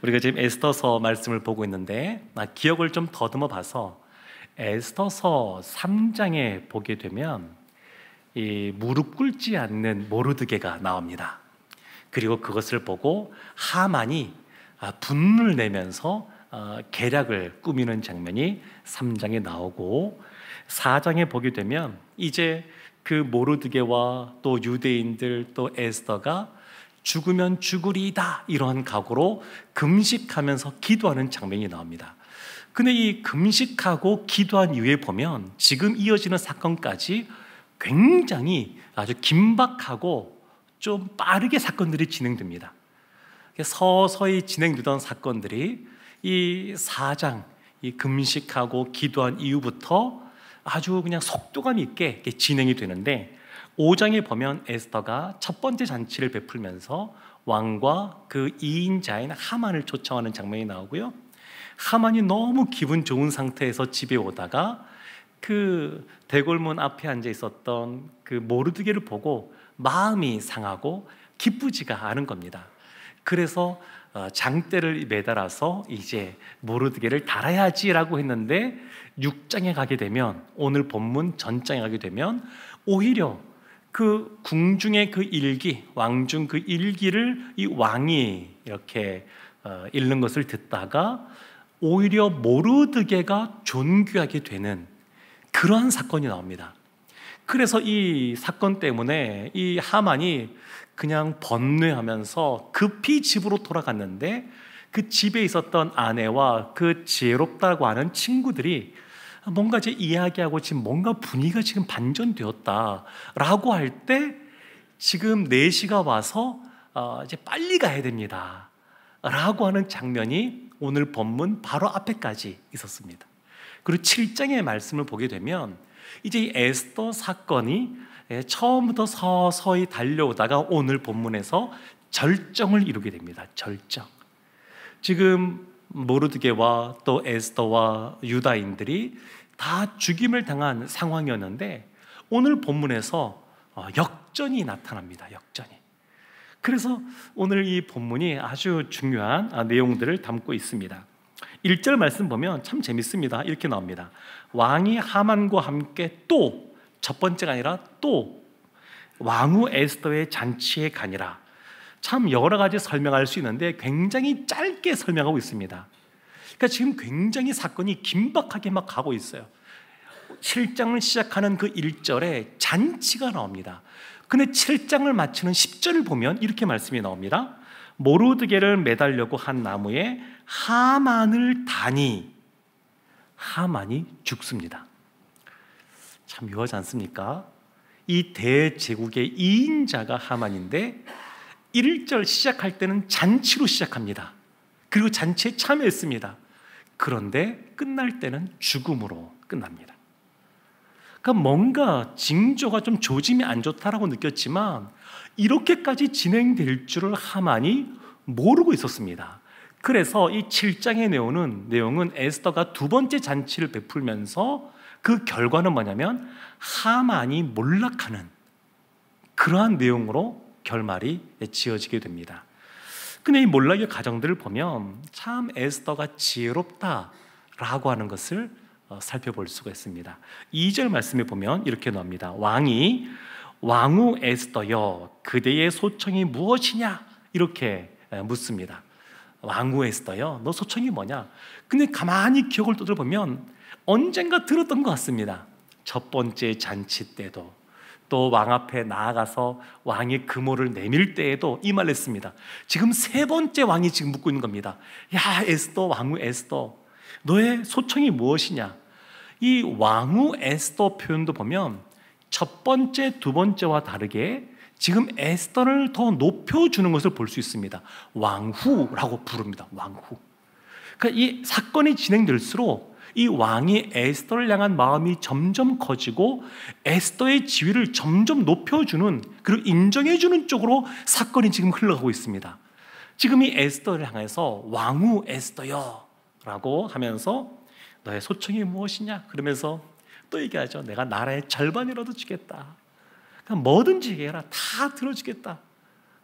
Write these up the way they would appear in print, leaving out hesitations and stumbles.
우리가 지금 에스더서 말씀을 보고 있는데 기억을 좀 더듬어 봐서 에스더서 3장에 보게 되면 이 무릎 꿇지 않는 모르드게가 나옵니다. 그리고 그것을 보고 하만이 분을 내면서 계략을 꾸미는 장면이 3장에 나오고 4장에 보게 되면 이제 그 모르드게와 또 유대인들 또 에스더가 죽으면 죽으리이다 이런 각오로 금식하면서 기도하는 장면이 나옵니다. 근데 이 금식하고 기도한 이후에 보면 지금 이어지는 사건까지 굉장히 아주 긴박하고 좀 빠르게 사건들이 진행됩니다. 서서히 진행되던 사건들이 이 4장, 이 금식하고 기도한 이후부터 아주 그냥 속도감 있게 진행이 되는데 5장에 보면 에스더가 첫 번째 잔치를 베풀면서 왕과 그 2인자인 하만을 초청하는 장면이 나오고요. 하만이 너무 기분 좋은 상태에서 집에 오다가 그 대궐문 앞에 앉아 있었던 그 모르드게를 보고 마음이 상하고 기쁘지가 않은 겁니다. 그래서 장대를 매달아서 이제 모르드게를 달아야지라고 했는데 6장에 가게 되면 오늘 본문 전장에 가게 되면 오히려 그 궁중의 그 일기, 왕중 그 일기를 이 왕이 이렇게 읽는 것을 듣다가 오히려 모르드게가 존귀하게 되는 그러한 사건이 나옵니다. 그래서 이 사건 때문에 이 하만이 그냥 번뇌하면서 급히 집으로 돌아갔는데 그 집에 있었던 아내와 그 지혜롭다고 하는 친구들이 뭔가 이제 이야기하고 지금 뭔가 분위기가 지금 반전되었다라고 할 때 지금 4시가 와서 이제 빨리 가야 됩니다 라고 하는 장면이 오늘 본문 바로 앞에까지 있었습니다. 그리고 7장의 말씀을 보게 되면 이제 이 에스더 사건이 처음부터 서서히 달려오다가 오늘 본문에서 절정을 이루게 됩니다. 절정. 지금 모르드게와 또 에스더와 유다인들이 다 죽임을 당한 상황이었는데 오늘 본문에서 역전이 나타납니다. 역전이. 그래서 오늘 이 본문이 아주 중요한 내용들을 담고 있습니다. 1절 말씀 보면 참 재밌습니다. 이렇게 나옵니다. 왕이 하만과 함께 또 첫 번째가 아니라 또 왕후 에스더의 잔치에 가니라. 참 여러 가지 설명할 수 있는데 굉장히 짧게 설명하고 있습니다. 그러니까 지금 굉장히 사건이 긴박하게 막 가고 있어요. 7장을 시작하는 그 1절에 잔치가 나옵니다. 근데 7장을 마치는 10절을 보면 이렇게 말씀이 나옵니다. 모르드게를 매달려고 한 나무에 하만을 다니 하만이 죽습니다. 참 묘하지 않습니까? 이 대제국의 2인자가 하만인데 1절 시작할 때는 잔치로 시작합니다. 그리고 잔치에 참여했습니다. 그런데 끝날 때는 죽음으로 끝납니다. 그러니까 뭔가 징조가 좀 조짐이 안 좋다라고 느꼈지만 이렇게까지 진행될 줄을 하만이 모르고 있었습니다. 그래서 이 7장의 내용은 에스더가 두 번째 잔치를 베풀면서 그 결과는 뭐냐면 하만이 몰락하는 그러한 내용으로 결말이 지어지게 됩니다. 근데 이 몰락의 과정들을 보면 참 에스더가 지혜롭다라고 하는 것을 살펴볼 수가 있습니다. 2절 말씀에 보면 이렇게 나옵니다. 왕이 왕후 에스더여 그대의 소청이 무엇이냐 이렇게 묻습니다. 왕후 에스더여 너 소청이 뭐냐? 근데 가만히 기억을 떠들어보면 언젠가 들었던 것 같습니다. 첫 번째 잔치 때도 또 왕 앞에 나아가서 왕의 금호를 내밀 때에도 이 말을 했습니다. 지금 세 번째 왕이 지금 묻고 있는 겁니다. 야 에스더 왕후 에스더 너의 소청이 무엇이냐? 이 왕후 에스더 표현도 보면 첫 번째 두 번째와 다르게 지금 에스더를 더 높여주는 것을 볼 수 있습니다. 왕후라고 부릅니다. 왕후. 그러니까 이 사건이 진행될수록 이 왕이 에스더를 향한 마음이 점점 커지고 에스더의 지위를 점점 높여주는 그리고 인정해주는 쪽으로 사건이 지금 흘러가고 있습니다. 지금 이 에스더를 향해서 왕후 에스더여 라고 하면서 너의 소청이 무엇이냐? 그러면서 또 얘기하죠. 내가 나라의 절반이라도 주겠다. 그러니까 뭐든지 얘기해라. 다 들어주겠다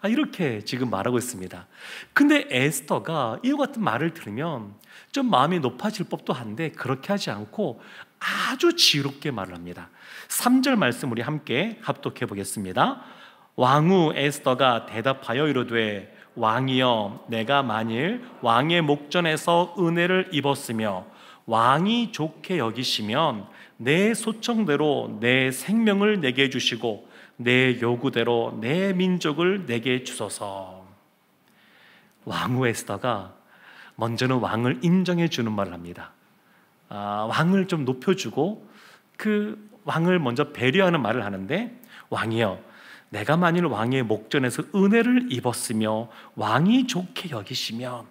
이렇게 지금 말하고 있습니다. 근데 에스더가 이와 같은 말을 들으면 좀 마음이 높아질 법도 한데 그렇게 하지 않고 아주 지혜롭게 말을 합니다. 3절 말씀 우리 함께 합독해 보겠습니다. 왕후 에스더가 대답하여 이르되 왕이여, 내가 만일 왕의 목전에서 은혜를 입었으며 왕이 좋게 여기시면 내 소청대로 내 생명을 내게 주시고 내 요구대로 내 민족을 내게 주소서. 왕후 에스더가 먼저는 왕을 인정해 주는 말을 합니다. 왕을 좀 높여주고 그 왕을 먼저 배려하는 말을 하는데, 왕이여, 내가 만일 왕의 목전에서 은혜를 입었으며 왕이 좋게 여기시면,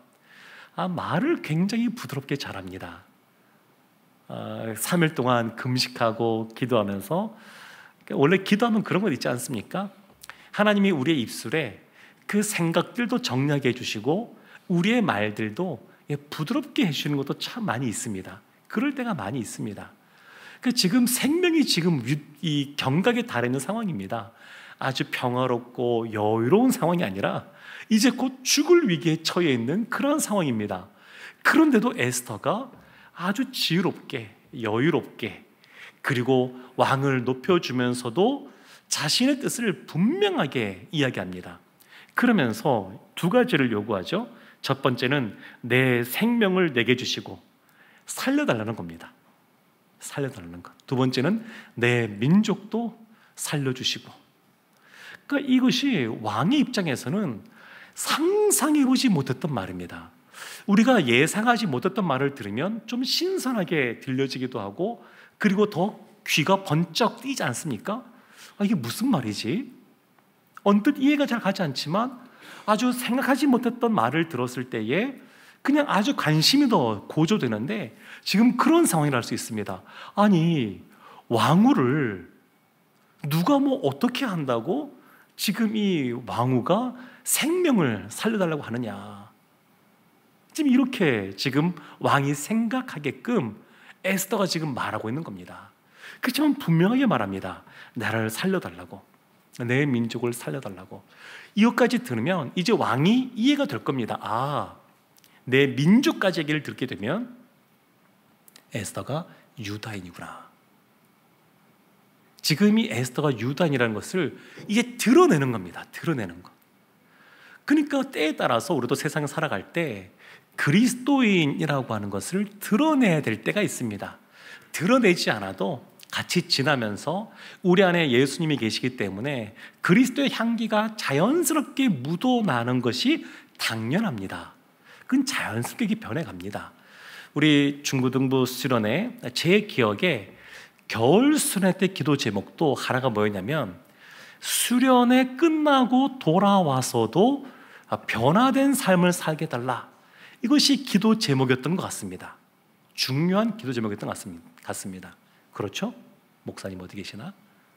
말을 굉장히 부드럽게 잘합니다. 3일 동안 금식하고 기도하면서, 원래 기도하면 그런 것 있지 않습니까? 하나님이 우리의 입술에 그 생각들도 정리하게 해주시고 우리의 말들도 부드럽게 해주시는 것도 참 많이 있습니다. 그럴 때가 많이 있습니다. 지금 생명이 지금 이 경각에 달해 있는 상황입니다. 아주 평화롭고 여유로운 상황이 아니라 이제 곧 죽을 위기에 처해 있는 그런 상황입니다. 그런데도 에스더가 아주 지혜롭게, 여유롭게, 그리고 왕을 높여주면서도 자신의 뜻을 분명하게 이야기합니다. 그러면서 두 가지를 요구하죠. 첫 번째는 내 생명을 내게 주시고 살려달라는 겁니다. 살려달라는 것. 두 번째는 내 민족도 살려주시고. 그러니까 이것이 왕의 입장에서는 상상해보지 못했던 말입니다. 우리가 예상하지 못했던 말을 들으면 좀 신선하게 들려지기도 하고, 그리고 더 귀가 번쩍 뜨이지 않습니까? 이게 무슨 말이지? 언뜻 이해가 잘 가지 않지만 아주 생각하지 못했던 말을 들었을 때에 그냥 아주 관심이 더 고조되는데, 지금 그런 상황이라 할 수 있습니다. 아니, 왕후를 누가 어떻게 한다고 지금 이 왕후가 생명을 살려달라고 하느냐. 지금 이렇게 지금 왕이 생각하게끔 에스더가 지금 말하고 있는 겁니다. 그렇지만 분명하게 말합니다. 나를 살려달라고, 내 민족을 살려달라고. 이것까지 들으면 이제 왕이 이해가 될 겁니다. 내 민족까지 얘기를 듣게 되면 에스더가 유다인이구나. 지금 이 에스더가 유다인이라는 것을 이제 드러내는 겁니다. 드러내는 것. 그러니까 때에 따라서 우리도 세상에 살아갈 때 그리스도인이라고 하는 것을 드러내야 될 때가 있습니다. 드러내지 않아도 같이 지나면서 우리 안에 예수님이 계시기 때문에 그리스도의 향기가 자연스럽게 묻어나는 것이 당연합니다. 그건 자연스럽게 변해갑니다. 우리 중고등부 수련회, 제 기억에 겨울 수련회 때 기도 제목도 하나가 뭐였냐면, 수련회 끝나고 돌아와서도 변화된 삶을 살게 해달라. 이것이 기도 제목이었던 것 같습니다. 중요한 기도 제목이었던 것 같습니다. 그렇죠? 목사님 어디 계시나?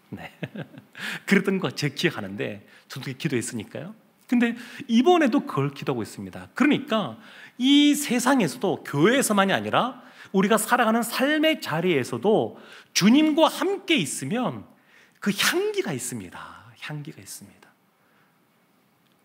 네. 그랬던 거 제 기억하는데, 저도 기도했으니까요. 근데 이번에도 그걸 기도하고 있습니다. 그러니까 이 세상에서도, 교회에서만이 아니라 우리가 살아가는 삶의 자리에서도 주님과 함께 있으면 그 향기가 있습니다. 향기가 있습니다.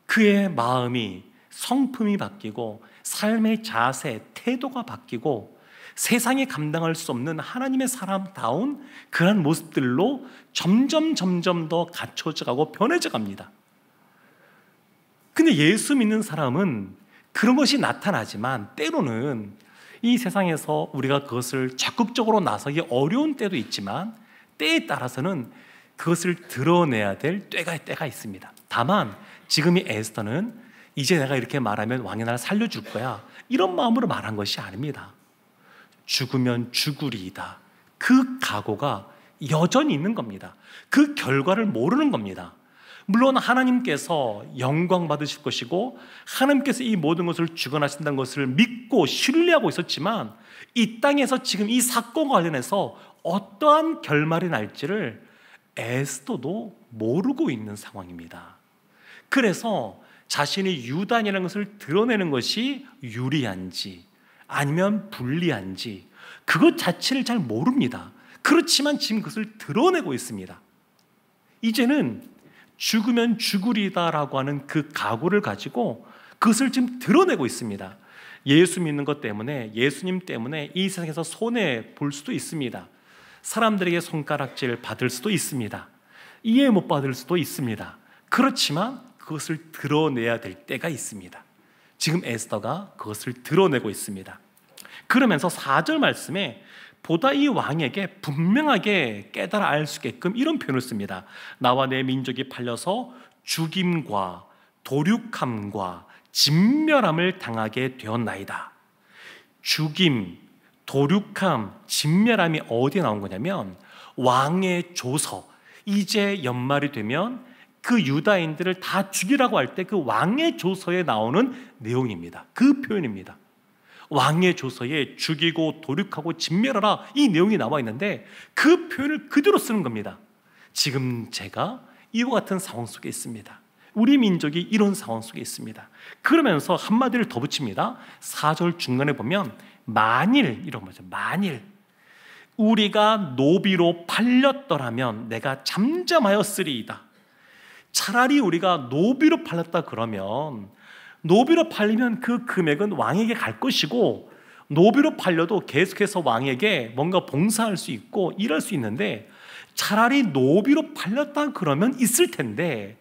그의 마음이, 성품이 바뀌고 삶의 자세, 태도가 바뀌고 세상에 감당할 수 없는 하나님의 사람다운 그런 모습들로 점점 더 갖춰져가고 변해져 갑니다. 근데 예수 믿는 사람은 그런 것이 나타나지만 때로는 이 세상에서 우리가 그것을 적극적으로 나서기 어려운 때도 있지만, 때에 따라서는 그것을 드러내야 될 때가 있습니다. 다만 지금 이 에스더는 이제 내가 이렇게 말하면 왕이 나를 살려줄 거야, 이런 마음으로 말한 것이 아닙니다. 죽으면 죽으리이다. 그 각오가 여전히 있는 겁니다. 그 결과를 모르는 겁니다. 물론 하나님께서 영광 받으실 것이고 하나님께서 이 모든 것을 주관하신다는 것을 믿고 신뢰하고 있었지만, 이 땅에서 지금 이 사건과 관련해서 어떠한 결말이 날지를 에스더도 모르고 있는 상황입니다. 그래서 자신이 유다인이라는 것을 드러내는 것이 유리한지 아니면 불리한지 그것 자체를 잘 모릅니다. 그렇지만 지금 그것을 드러내고 있습니다. 이제는 죽으면 죽으리다라고 하는 그 각오를 가지고 그것을 지금 드러내고 있습니다. 예수 믿는 것 때문에, 예수님 때문에 이 세상에서 손해 볼 수도 있습니다. 사람들에게 손가락질 받을 수도 있습니다. 이해 못 받을 수도 있습니다. 그렇지만 그것을 드러내야 될 때가 있습니다. 지금 에스더가 그것을 드러내고 있습니다. 그러면서 4절 말씀에 보다 이 왕에게 분명하게 깨달아 알 수 있게끔 이런 표현을 씁니다. 나와 내 민족이 팔려서 죽임과 도륙함과 진멸함을 당하게 되었나이다. 죽임, 도륙함, 진멸함이 어디에 나온 거냐면 왕의 조서, 이제 연말이 되면 그 유다인들을 다 죽이라고 할 때 그 왕의 조서에 나오는 내용입니다. 그 표현입니다. 왕의 조서에 죽이고 도륙하고 진멸하라, 이 내용이 나와 있는데 그 표현을 그대로 쓰는 겁니다. 지금 제가 이와 같은 상황 속에 있습니다. 우리 민족이 이런 상황 속에 있습니다. 그러면서 한마디를 더 붙입니다. 4절 중간에 보면 만일, 이런 거죠. 만일 우리가 노비로 팔렸더라면 내가 잠잠하였으리이다. 차라리 우리가 노비로 팔렸다 그러면, 노비로 팔리면 그 금액은 왕에게 갈 것이고, 노비로 팔려도 계속해서 왕에게 뭔가 봉사할 수 있고 일할 수 있는데, 차라리 노비로 팔렸다 그러면 있을 텐데,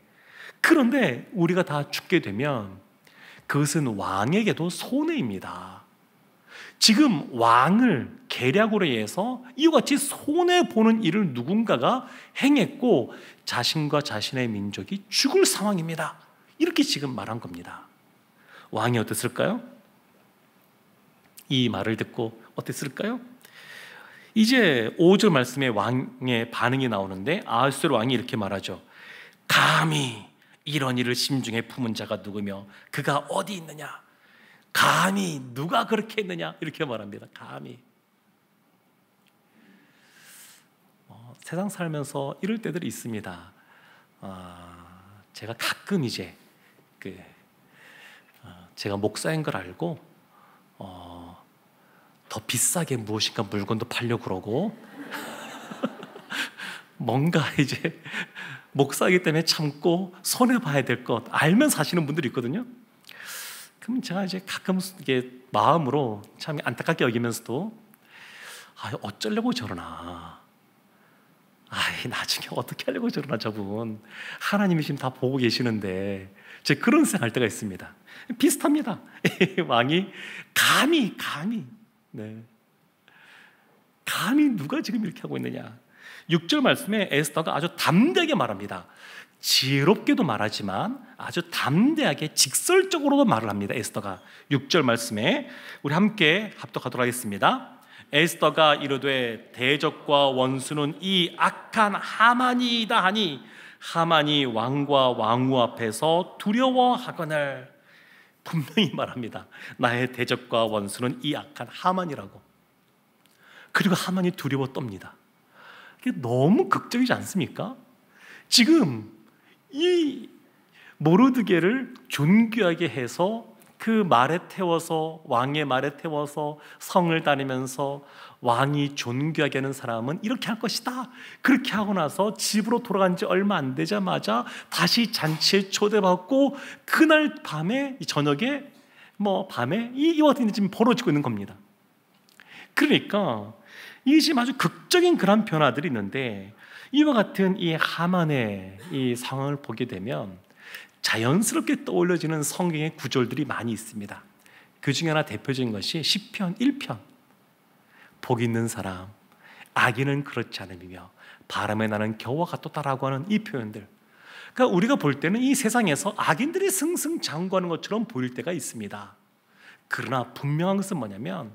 그런데 우리가 다 죽게 되면 그것은 왕에게도 손해입니다. 지금 왕을 계략으로 해서 이와 같이 손해보는 일을 누군가가 행했고 자신과 자신의 민족이 죽을 상황입니다. 이렇게 지금 말한 겁니다. 왕이 어땠을까요? 이 말을 듣고 어땠을까요? 이제 5절 말씀에 왕의 반응이 나오는데 아하수에로 왕이 이렇게 말하죠. 감히 이런 일을 심중에 품은 자가 누구며 그가 어디 있느냐? 감히 누가 그렇게 했느냐? 이렇게 말합니다. 감히. 세상 살면서 이럴 때들이 있습니다. 제가 가끔 이제 제가 목사인 걸 알고 더 비싸게 무엇인가 물건도 팔려고 그러고 뭔가 이제 목사이기 때문에 참고 손해봐야 될 것 알면 사시는 분들이 있거든요. 그럼 제가 이제 가끔 이게 마음으로 참 안타깝게 여기면서도 어쩌려고 저러나, 나중에 어떻게 하려고 저러나, 저분 하나님이 지금 다 보고 계시는데, 제가 그런 생각할 때가 있습니다. 비슷합니다. 왕이 감히 누가 지금 이렇게 하고 있느냐. 6절 말씀에 에스더가 아주 담대하게 말합니다. 지혜롭게도 말하지만 아주 담대하게 직설적으로도 말을 합니다. 에스더가 6절 말씀에 우리 함께 합독하도록 하겠습니다. 에스더가 이르되 대적과 원수는 이 악한 하만이다 하니 하만이 왕과 왕후 앞에서 두려워하거늘. 분명히 말합니다. 나의 대적과 원수는 이 악한 하만이라고. 그리고 하만이 두려워 떱니다. 이게 너무 극적이지 않습니까? 지금 이 모르드게를 존귀하게 해서 그 말에 태워서, 왕의 말에 태워서 성을 다니면서 왕이 존귀하게 하는 사람은 이렇게 할 것이다. 그렇게 하고 나서 집으로 돌아간 지 얼마 안 되자마자 다시 잔치에 초대받고 그날 밤에, 저녁에, 밤에 이와 같은 일이 지금 벌어지고 있는 겁니다. 그러니까 이게 지금 아주 극적인 그런 변화들이 있는데, 이와 같은 이 하만의 이 상황을 보게 되면 자연스럽게 떠올려지는 성경의 구절들이 많이 있습니다. 그 중에 하나 대표적인 것이 시편 1편. 복 있는 사람, 악인은 그렇지 않음이며 바람에 나는 겨와 같도다라고 하는 이 표현들. 그러니까 우리가 볼 때는 이 세상에서 악인들이 승승장구하는 것처럼 보일 때가 있습니다. 그러나 분명한 것은 뭐냐면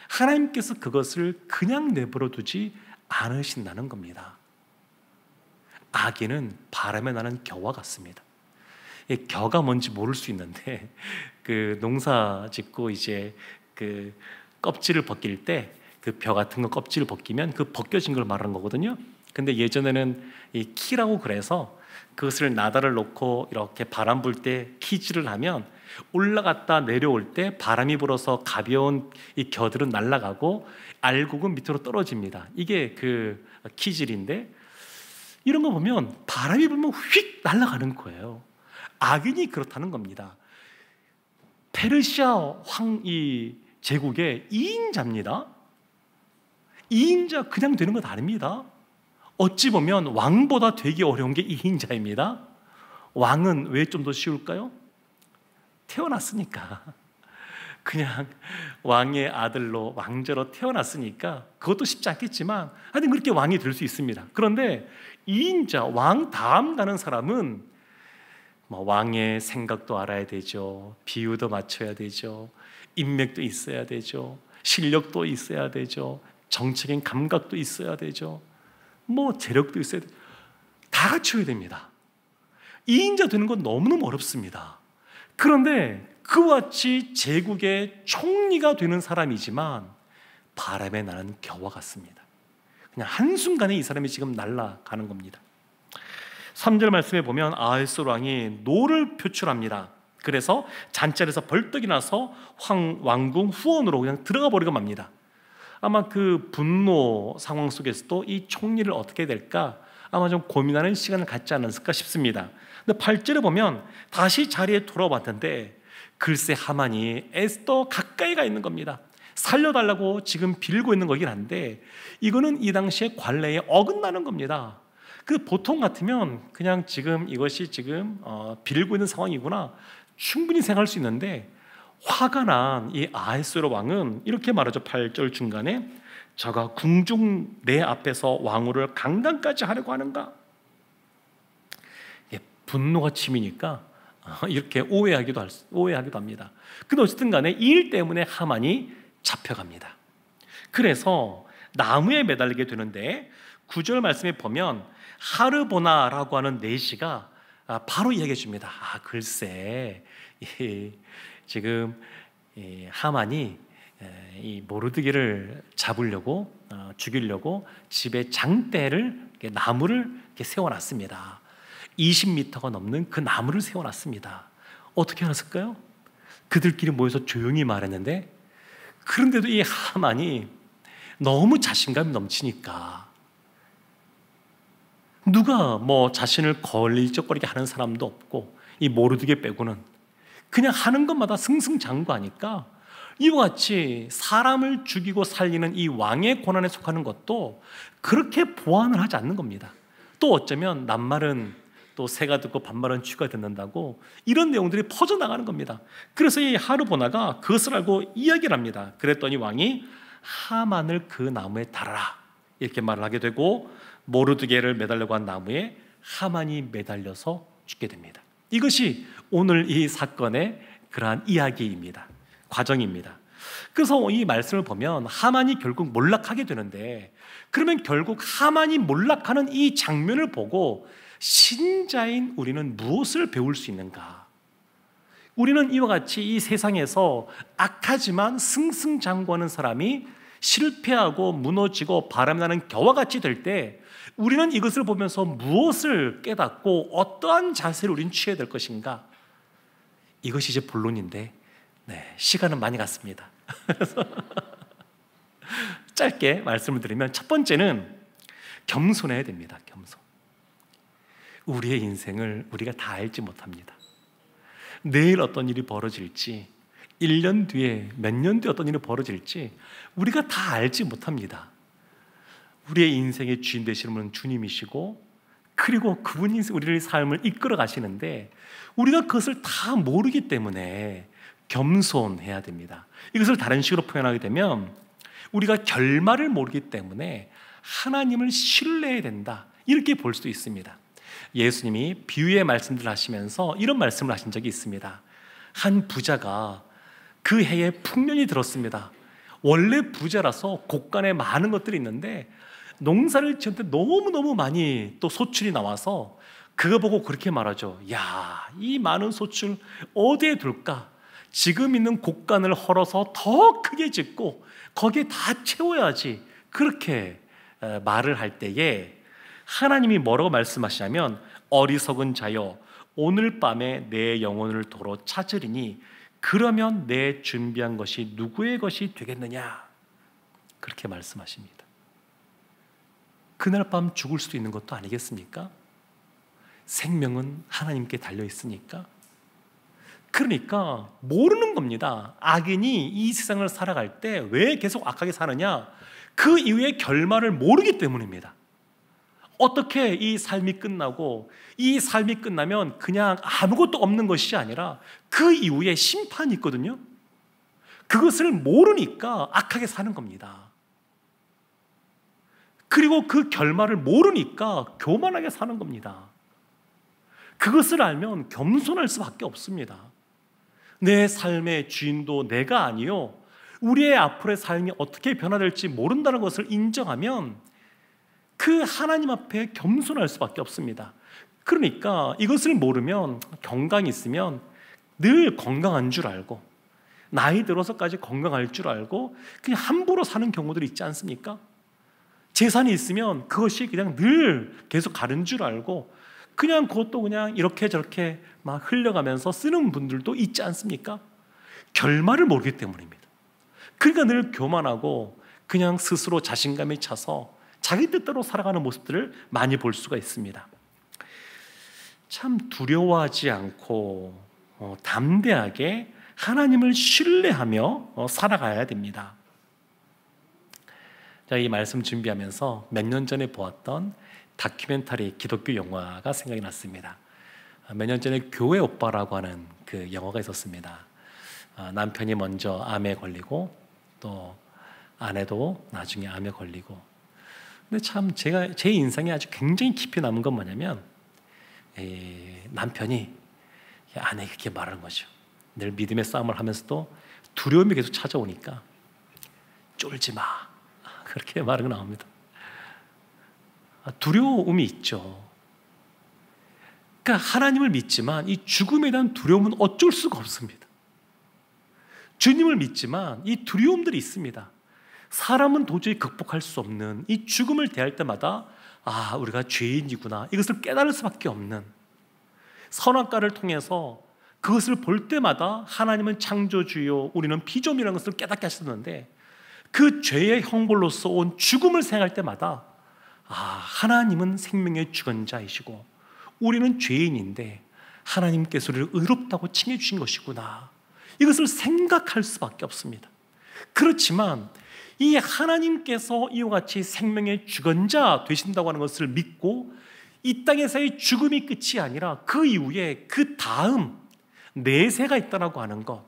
하나님께서 그것을 그냥 내버려 두지 않으신다는 겁니다. 악인은 바람에 나는 겨와 같습니다. 겨가 뭔지 모를 수 있는데, 그 농사 짓고 이제 그 껍질을 벗길 때 그 벼 같은 거 껍질을 벗기면 그 벗겨진 걸 말하는 거거든요. 근데 예전에는 이 키라고 그래서 그것을 나다를 놓고 이렇게 바람 불 때 키질을 하면 올라갔다 내려올 때 바람이 불어서 가벼운 이 겨들은 날아가고 알곡은 밑으로 떨어집니다. 이게 그 키질인데, 이런 거 보면 바람이 불면 휙 날아가는 거예요. 악인이 그렇다는 겁니다. 페르시아 이 제국의 2인자입니다. 2인자 그냥 되는 것 아닙니다. 어찌 보면 왕보다 되기 어려운 게 2인자입니다. 왕은 왜 좀 더 쉬울까요? 태어났으니까. 그냥 왕의 아들로 왕자로 태어났으니까 그것도 쉽지 않겠지만 하여튼 그렇게 왕이 될 수 있습니다. 그런데 2인자, 왕 다음 가는 사람은 왕의 생각도 알아야 되죠. 비유도 맞춰야 되죠. 인맥도 있어야 되죠. 실력도 있어야 되죠. 정책인 감각도 있어야 되죠. 재력도 있어야 되죠. 다 갖춰야 됩니다. 2인자 되는 건 너무너무 어렵습니다. 그런데 그와 같이 제국의 총리가 되는 사람이지만 바람에 나는 겨와 같습니다. 그냥 한순간에 이 사람이 지금 날아가는 겁니다. 3절 말씀에 보면 아하스웨로 왕이 노를 표출합니다. 그래서 잔치자리에서 벌떡 일어나서 왕궁 후원으로 그냥 들어가 버리고 맙니다. 아마 그 분노 상황 속에서도 이 총리를 어떻게 될까 아마 좀 고민하는 시간을 갖지 않았을까 싶습니다. 근데 8절에 보면 다시 자리에 돌아왔는데 글쎄 하만이 에스더 가까이 가 있는 겁니다. 살려달라고 지금 빌고 있는 거긴 한데 이거는 이 당시에 관례에 어긋나는 겁니다. 그 보통 같으면 그냥 지금 이것이 지금 빌고 있는 상황이구나 충분히 생각할 수 있는데 화가 난 이 아하스웨로 왕은 이렇게 말하죠. 8절 중간에 저가 궁중 내 앞에서 왕후를 강간까지 하려고 하는가? 분노가 치미니까 이렇게 오해하기도 합니다. 근데 어쨌든 간에 이 일 때문에 하만이 잡혀갑니다. 그래서 나무에 매달리게 되는데 9절 말씀에 보면 하르보나라고 하는 내시가 바로 이야기해 줍니다. 글쎄 지금 하만이 이 모르드게를 잡으려고 죽이려고 집에 장대를 나무를 세워놨습니다. 20m가 넘는 그 나무를 세워놨습니다. 어떻게 알았을까요? 그들끼리 모여서 조용히 말했는데 그런데도 이 하만이 너무 자신감이 넘치니까 누가 자신을 걸리적거리게 하는 사람도 없고 이 모르드게 빼고는 그냥 하는 것마다 승승장구하니까 이와 같이 사람을 죽이고 살리는 이 왕의 권한에 속하는 것도 그렇게 보완을 하지 않는 겁니다. 또 어쩌면 낱말은 또 새가 듣고 반말은 쥐가 듣는다고 이런 내용들이 퍼져나가는 겁니다. 그래서 이 하르보나가 그것을 알고 이야기를 합니다. 그랬더니 왕이 하만을 그 나무에 달아라 이렇게 말을 하게 되고 모르드게를 매달려고 한 나무에 하만이 매달려서 죽게 됩니다. 이것이 오늘 이 사건의 그러한 이야기입니다. 과정입니다. 그래서 이 말씀을 보면 하만이 결국 몰락하게 되는데 그러면 결국 하만이 몰락하는 이 장면을 보고 신자인 우리는 무엇을 배울 수 있는가? 우리는 이와 같이 이 세상에서 악하지만 승승장구하는 사람이 실패하고 무너지고 바람나는 겨와 같이 될 때 우리는 이것을 보면서 무엇을 깨닫고 어떠한 자세를 우리는 취해야 될 것인가? 이것이 이제 본론인데 시간은 많이 갔습니다. 그래서 짧게 말씀을 드리면 첫 번째는 겸손해야 됩니다. 겸손. 우리의 인생을 우리가 다 알지 못합니다. 내일 어떤 일이 벌어질지 1년 뒤에 몇 년 뒤에 어떤 일이 벌어질지 우리가 다 알지 못합니다. 우리의 인생의 주인 되시는 분은 주님이시고 그리고 그분이 우리의 삶을 이끌어 가시는데 우리가 그것을 다 모르기 때문에 겸손해야 됩니다. 이것을 다른 식으로 표현하게 되면 우리가 결말을 모르기 때문에 하나님을 신뢰해야 된다 이렇게 볼 수도 있습니다. 예수님이 비유의 말씀들을 하시면서 이런 말씀을 하신 적이 있습니다. 한 부자가 그 해에 풍년이 들었습니다. 원래 부자라서 곳간에 많은 것들이 있는데 농사를 지었는데 너무너무 많이 또 소출이 나와서 그거 보고 그렇게 말하죠. 야, 이 많은 소출 어디에 둘까? 지금 있는 곳간을 헐어서 더 크게 짓고 거기에 다 채워야지. 그렇게 말을 할 때에 하나님이 뭐라고 말씀하시냐면 어리석은 자여 오늘 밤에 내 영혼을 도로 찾으리니 그러면 내 준비한 것이 누구의 것이 되겠느냐? 그렇게 말씀하십니다. 그날 밤 죽을 수도 있는 것도 아니겠습니까? 생명은 하나님께 달려 있으니까. 그러니까 모르는 겁니다. 악인이 이 세상을 살아갈 때 왜 계속 악하게 사느냐? 그 이후의 결말을 모르기 때문입니다. 어떻게 이 삶이 끝나고, 이 삶이 끝나면 그냥 아무것도 없는 것이 아니라 그 이후에 심판이 있거든요. 그것을 모르니까 악하게 사는 겁니다. 그리고 그 결말을 모르니까 교만하게 사는 겁니다. 그것을 알면 겸손할 수밖에 없습니다. 내 삶의 주인도 내가 아니요, 우리의 앞으로의 삶이 어떻게 변화될지 모른다는 것을 인정하면 그 하나님 앞에 겸손할 수밖에 없습니다. 그러니까 이것을 모르면, 건강이 있으면 늘 건강한 줄 알고, 나이 들어서까지 건강할 줄 알고 그냥 함부로 사는 경우들이 있지 않습니까? 재산이 있으면 그것이 그냥 늘 계속 가는 줄 알고 그냥 그것도 그냥 이렇게 저렇게 막 흘려가면서 쓰는 분들도 있지 않습니까? 결말을 모르기 때문입니다. 그러니까 늘 교만하고 그냥 스스로 자신감이 차서 자기 뜻대로 살아가는 모습들을 많이 볼 수가 있습니다. 참 두려워하지 않고 담대하게 하나님을 신뢰하며 살아가야 됩니다. 제가 이 말씀 준비하면서 몇 년 전에 보았던 다큐멘터리 기독교 영화가 생각이 났습니다. 몇 년 전에 교회 오빠라고 하는 그 영화가 있었습니다. 남편이 먼저 암에 걸리고 또 아내도 나중에 암에 걸리고. 근데 참 제 인상에 아주 굉장히 깊이 남은 건 뭐냐면, 남편이 아내에게 이렇게 말하는 거죠. 늘 믿음의 싸움을 하면서도 두려움이 계속 찾아오니까 쫄지 마, 그렇게 말하고 나옵니다. 두려움이 있죠. 그러니까 하나님을 믿지만 이 죽음에 대한 두려움은 어쩔 수가 없습니다. 주님을 믿지만 이 두려움들이 있습니다. 사람은 도저히 극복할 수 없는 이 죽음을 대할 때마다 우리가 죄인이구나, 이것을 깨달을 수밖에 없는, 선악과를 통해서 그것을 볼 때마다 하나님은 창조주요 우리는 피조물이라는 것을 깨닫게 하셨는데, 그 죄의 형벌로서 온 죽음을 생각할 때마다 하나님은 생명의 주권자이시고 우리는 죄인인데 하나님께서 우리를 의롭다고 칭해 주신 것이구나, 이것을 생각할 수밖에 없습니다. 그렇지만 이 하나님께서 이와 같이 생명의 주권자 되신다고 하는 것을 믿고 이 땅에서의 죽음이 끝이 아니라 그 이후에 그 다음 내세가 있다고 하는 것,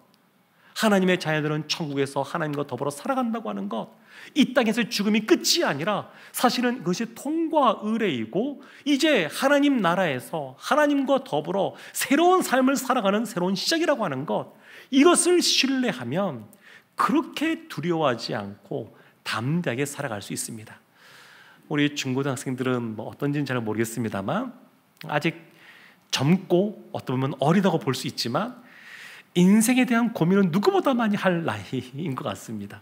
하나님의 자녀들은 천국에서 하나님과 더불어 살아간다고 하는 것, 이 땅에서의 죽음이 끝이 아니라 사실은 그것이 통과 의례이고 이제 하나님 나라에서 하나님과 더불어 새로운 삶을 살아가는 새로운 시작이라고 하는 것, 이것을 신뢰하면 그렇게 두려워하지 않고 담대하게 살아갈 수 있습니다. 우리 중고등학생들은 어떤지는 잘 모르겠습니다만 아직 젊고 어떻게 보면 어리다고 볼 수 있지만 인생에 대한 고민은 누구보다 많이 할 나이인 것 같습니다.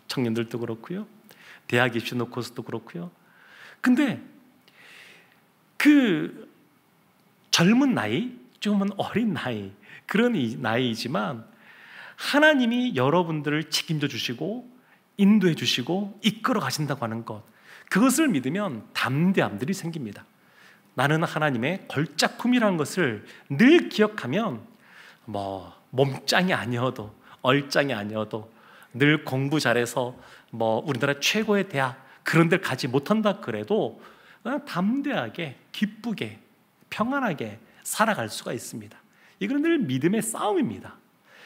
청년들도 그렇고요, 대학 입시 놓고서도 그렇고요. 근데 그 젊은 나이, 조금은 어린 나이, 그런 나이이지만 하나님이 여러분들을 책임져 주시고 인도해 주시고 이끌어 가신다고 하는 것, 그것을 믿으면 담대함들이 생깁니다. 나는 하나님의 걸작품이라는 것을 늘 기억하면 몸짱이 아니어도 얼짱이 아니어도 늘 공부 잘해서 우리나라 최고의 대학 그런 데를 가지 못한다 그래도 그냥 담대하게 기쁘게 평안하게 살아갈 수가 있습니다. 이건 늘 믿음의 싸움입니다.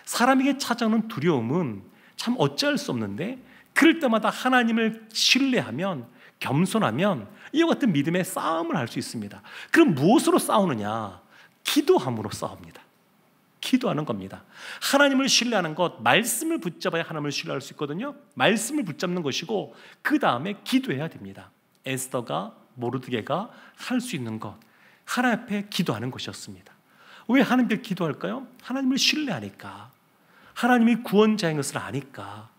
사람에게 찾아오는 두려움은 참 어찌할 수 없는데, 그럴 때마다 하나님을 신뢰하면, 겸손하면 이와 같은 믿음의 싸움을 할 수 있습니다. 그럼 무엇으로 싸우느냐? 기도함으로 싸웁니다. 기도하는 겁니다. 하나님을 신뢰하는 것, 말씀을 붙잡아야 하나님을 신뢰할 수 있거든요. 말씀을 붙잡는 것이고 그 다음에 기도해야 됩니다. 에스더가, 모르드게가 할 수 있는 것, 하나님 앞에 기도하는 것이었습니다. 왜 하나님께 기도할까요? 하나님을 신뢰하니까, 하나님이 구원자인 것을 아니까.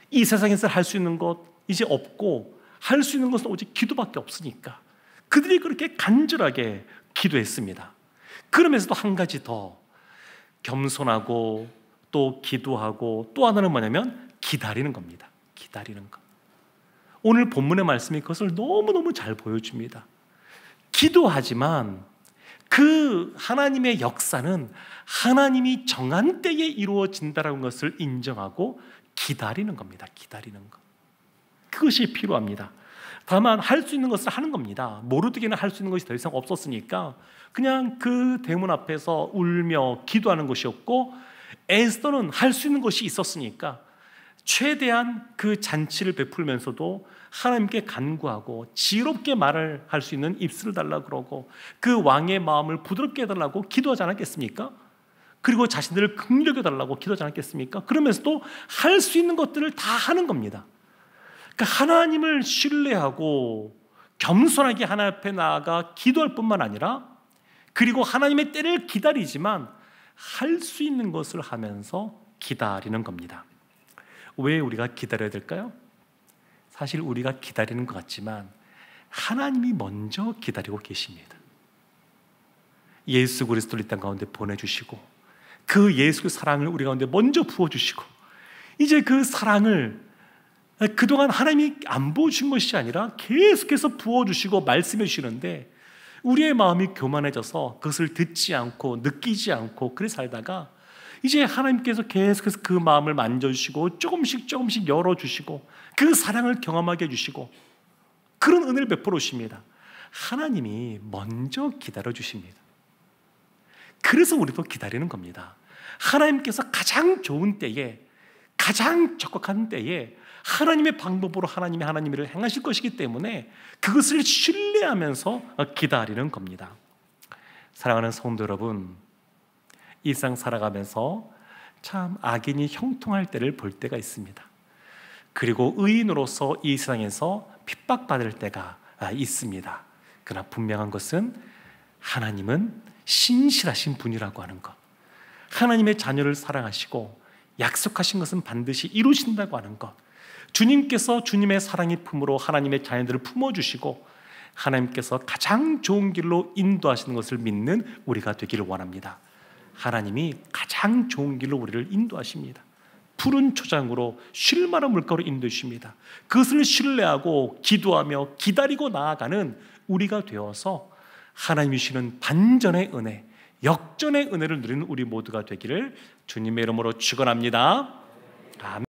이 세상에서 할 수 있는 것 이제 없고 할 수 있는 것은 오직 기도밖에 없으니까 그들이 그렇게 간절하게 기도했습니다. 그러면서도 한 가지 더 겸손하고 또 기도하고 또 하나는 뭐냐면 기다리는 겁니다. 기다리는 것. 오늘 본문의 말씀이 그것을 너무너무 잘 보여줍니다. 기도하지만 그 하나님의 역사는 하나님이 정한 때에 이루어진다는 것을 인정하고 기다리는 겁니다. 기다리는 것. 그것이 필요합니다. 다만 할 수 있는 것을 하는 겁니다. 모르드게는 할 수 있는 것이 더 이상 없었으니까 그냥 그 대문 앞에서 울며 기도하는 것이었고, 에스더는 할 수 있는 것이 있었으니까 최대한 그 잔치를 베풀면서도 하나님께 간구하고 지혜롭게 말을 할 수 있는 입술을 달라고 그러고 그 왕의 마음을 부드럽게 해달라고 기도하지 않았겠습니까? 그리고 자신들을 긍휼히 여겨달라고 기도하지 않았겠습니까? 그러면서도 할 수 있는 것들을 다 하는 겁니다. 그러니까 하나님을 신뢰하고 겸손하게 하나님 앞에 나아가 기도할 뿐만 아니라, 그리고 하나님의 때를 기다리지만 할 수 있는 것을 하면서 기다리는 겁니다. 왜 우리가 기다려야 될까요? 사실 우리가 기다리는 것 같지만 하나님이 먼저 기다리고 계십니다. 예수 그리스도를 이 땅 가운데 보내주시고 그 예수의 사랑을 우리 가운데 먼저 부어주시고, 이제 그 사랑을 그동안 하나님이 안 부어주신 것이 아니라 계속해서 부어주시고 말씀해 주시는데, 우리의 마음이 교만해져서 그것을 듣지 않고 느끼지 않고 그래 살다가 이제 하나님께서 계속해서 그 마음을 만져주시고 조금씩 조금씩 열어주시고 그 사랑을 경험하게 해주시고 그런 은혜를 베풀어 주십니다. 하나님이 먼저 기다려 주십니다. 그래서 우리도 기다리는 겁니다. 하나님께서 가장 좋은 때에, 가장 적극한 때에 하나님의 방법으로 하나님의 일을 행하실 것이기 때문에 그것을 신뢰하면서 기다리는 겁니다. 사랑하는 성도 여러분, 일상 살아가면서 참 악인이 형통할 때를 볼 때가 있습니다. 그리고 의인으로서 이 세상에서 핍박받을 때가 있습니다. 그러나 분명한 것은 하나님은 신실하신 분이라고 하는 것, 하나님의 자녀를 사랑하시고 약속하신 것은 반드시 이루신다고 하는 것, 주님께서 주님의 사랑의 품으로 하나님의 자녀들을 품어주시고 하나님께서 가장 좋은 길로 인도하시는 것을 믿는 우리가 되기를 원합니다. 하나님이 가장 좋은 길로 우리를 인도하십니다. 푸른 초장으로 쉴만한 물가로 인도해 주십니다. 그것을 신뢰하고 기도하며 기다리고 나아가는 우리가 되어서 하나님이 주시는 반전의 은혜, 역전의 은혜를 누리는 우리 모두가 되기를 주님의 이름으로 축원합니다. 아멘.